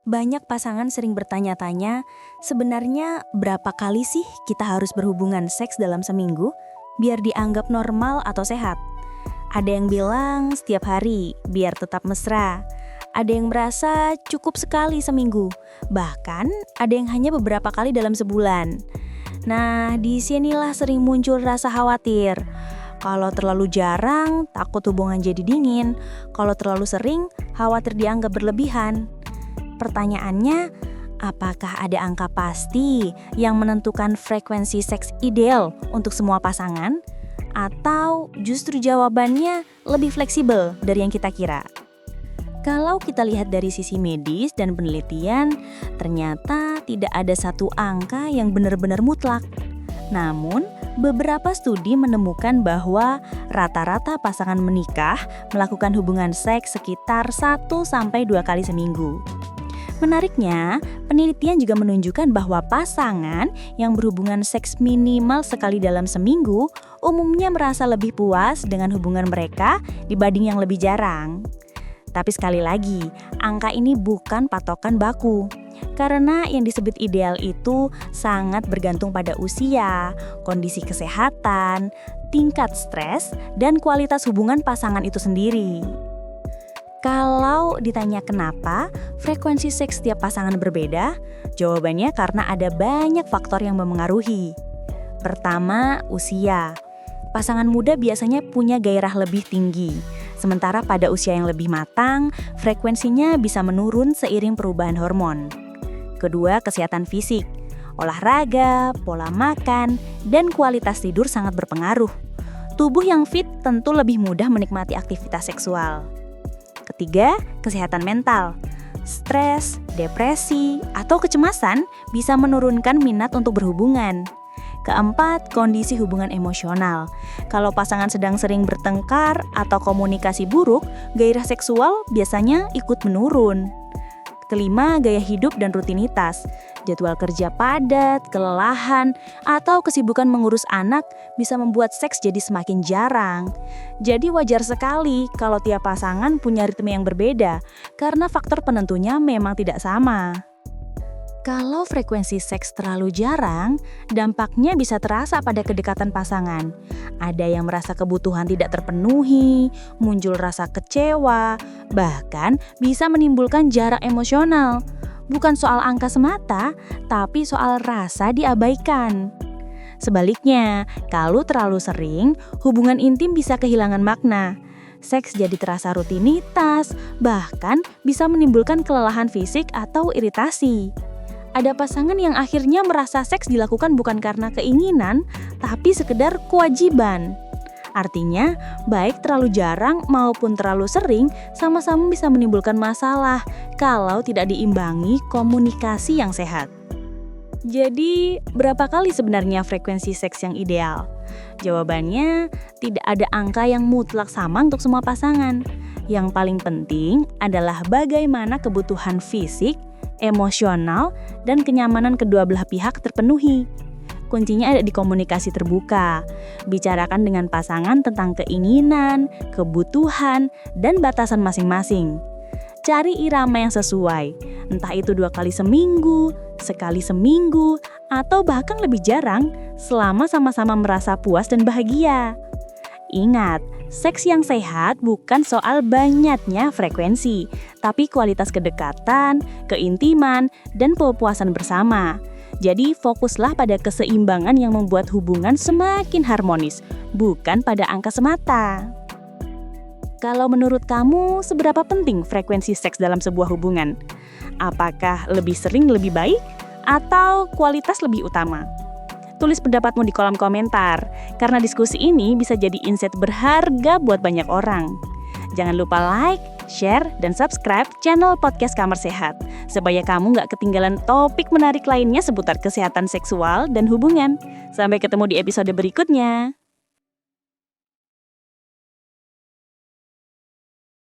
Banyak pasangan sering bertanya-tanya, sebenarnya berapa kali sih kita harus berhubungan seks dalam seminggu biar dianggap normal atau sehat? Ada yang bilang setiap hari biar tetap mesra. Ada yang merasa cukup sekali seminggu. Bahkan ada yang hanya beberapa kali dalam sebulan. Nah, di sinilah sering muncul rasa khawatir. Kalau terlalu jarang, takut hubungan jadi dingin. Kalau terlalu sering, khawatir dianggap berlebihan. Pertanyaannya, apakah ada angka pasti yang menentukan frekuensi seks ideal untuk semua pasangan? Atau justru jawabannya lebih fleksibel dari yang kita kira? Kalau kita lihat dari sisi medis dan penelitian, ternyata tidak ada satu angka yang benar-benar mutlak. Namun, beberapa studi menemukan bahwa rata-rata pasangan menikah melakukan hubungan seks sekitar 1-2 kali seminggu. Menariknya, penelitian juga menunjukkan bahwa pasangan yang berhubungan seks minimal sekali dalam seminggu umumnya merasa lebih puas dengan hubungan mereka dibanding yang lebih jarang. Tapi sekali lagi, angka ini bukan patokan baku. Karena yang disebut ideal itu sangat bergantung pada usia, kondisi kesehatan, tingkat stres, dan kualitas hubungan pasangan itu sendiri. Kalau ditanya kenapa frekuensi seks setiap pasangan berbeda, jawabannya karena ada banyak faktor yang memengaruhi. Pertama, usia. Pasangan muda biasanya punya gairah lebih tinggi, sementara pada usia yang lebih matang, frekuensinya bisa menurun seiring perubahan hormon. Kedua, kesehatan fisik. Olahraga, pola makan, dan kualitas tidur sangat berpengaruh. Tubuh yang fit tentu lebih mudah menikmati aktivitas seksual. Ketiga, kesehatan mental. Stres, depresi, atau kecemasan bisa menurunkan minat untuk berhubungan. Keempat, kondisi hubungan emosional. Kalau pasangan sedang sering bertengkar atau komunikasi buruk, gairah seksual biasanya ikut menurun. Kelima, gaya hidup dan rutinitas. Jadwal kerja padat, kelelahan, atau kesibukan mengurus anak bisa membuat seks jadi semakin jarang. Jadi wajar sekali kalau tiap pasangan punya ritme yang berbeda, karena faktor penentunya memang tidak sama. Kalau frekuensi seks terlalu jarang, dampaknya bisa terasa pada kedekatan pasangan. Ada yang merasa kebutuhan tidak terpenuhi, muncul rasa kecewa, bahkan bisa menimbulkan jarak emosional. Bukan soal angka semata, tapi soal rasa diabaikan. Sebaliknya, kalau terlalu sering, hubungan intim bisa kehilangan makna. Seks jadi terasa rutinitas, bahkan bisa menimbulkan kelelahan fisik atau iritasi. Ada pasangan yang akhirnya merasa seks dilakukan bukan karena keinginan, tapi sekedar kewajiban. Artinya, baik terlalu jarang maupun terlalu sering sama-sama bisa menimbulkan masalah kalau tidak diimbangi komunikasi yang sehat. Jadi, berapa kali sebenarnya frekuensi seks yang ideal? Jawabannya, tidak ada angka yang mutlak sama untuk semua pasangan. Yang paling penting adalah bagaimana kebutuhan fisik, emosional, dan kenyamanan kedua belah pihak terpenuhi. Kuncinya ada di komunikasi terbuka. Bicarakan dengan pasangan tentang keinginan, kebutuhan, dan batasan masing-masing. Cari irama yang sesuai, entah itu 2 kali seminggu, sekali seminggu, atau bahkan lebih jarang, selama sama-sama merasa puas dan bahagia. Ingat, seks yang sehat bukan soal banyaknya frekuensi, tapi kualitas kedekatan, keintiman, dan kepuasan bersama. Jadi fokuslah pada keseimbangan yang membuat hubungan semakin harmonis, bukan pada angka semata. Kalau menurut kamu, seberapa penting frekuensi seks dalam sebuah hubungan? Apakah lebih sering lebih baik, atau kualitas lebih utama? Tulis pendapatmu di kolom komentar, karena diskusi ini bisa jadi insight berharga buat banyak orang. Jangan lupa like, share, dan subscribe channel podcast Kamar Sehat, supaya kamu gak ketinggalan topik menarik lainnya seputar kesehatan seksual dan hubungan. Sampai ketemu di episode berikutnya.